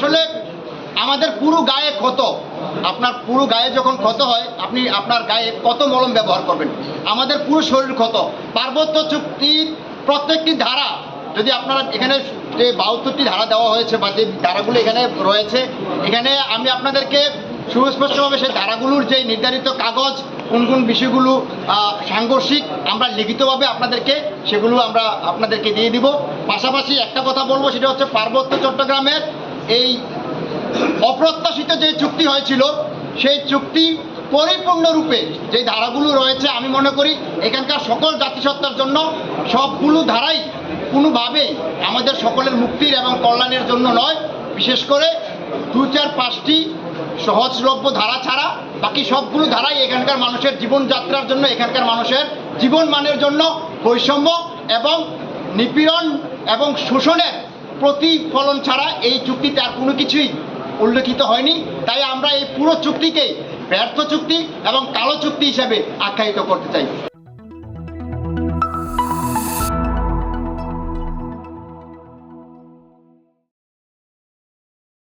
আসলে আমাদের পুরো গায়ে ক্ষত, আপনার পুরো গায়ে যখন ক্ষত হয় আপনি আপনার গায়ে কত মলম ব্যবহার করবেন? আমাদের পুরো শরীর ক্ষত। পার্বত্য চুক্তির প্রত্যেকটি ধারা, যদি আপনারা এখানে যে 72টি ধারা দেওয়া হয়েছে বা যে ধারাগুলো এখানে রয়েছে, এখানে আমি আপনাদেরকে সুস্পষ্টভাবে সেই ধারাগুলোর যে নির্ধারিত কাগজ, কোন কোন বিষয়গুলো সাংঘর্ষিক, আমরা লিখিতভাবে সেগুলো আমরা আপনাদেরকে দিয়ে দিব। পাশাপাশি একটা কথা বলবো, সেটা হচ্ছে পার্বত্য চট্টগ্রামের এই অপ্রত্যাশিত যে চুক্তি হয়েছিল, সেই চুক্তি পরিপূর্ণরূপে যে ধারাগুলো রয়েছে, আমি মনে করি এখানকার সকল জাতিসত্তার জন্য সবগুলো ধারাই কোনোভাবেই আমাদের সকলের মুক্তির এবং কল্যাণের জন্য নয়। বিশেষ করে 2-4-5টি সহজলভ্য ধারা ছাড়া বাকি সবগুলো ধারাই এখানকার মানুষের জীবনযাত্রার জন্য, এখানকার মানুষের জীবন মানের জন্য বৈষম্য এবং নিপীড়ন এবং শোষণের প্রতিফলন ছাড়া এই চুক্তিতে আর কোনো কিছুই উল্লেখিত হয়নি। তাই আমরা এই পুরো চুক্তিকে ব্যর্থ চুক্তি এবং কালো চুক্তি হিসেবে আখ্যায়িত করতে চাই।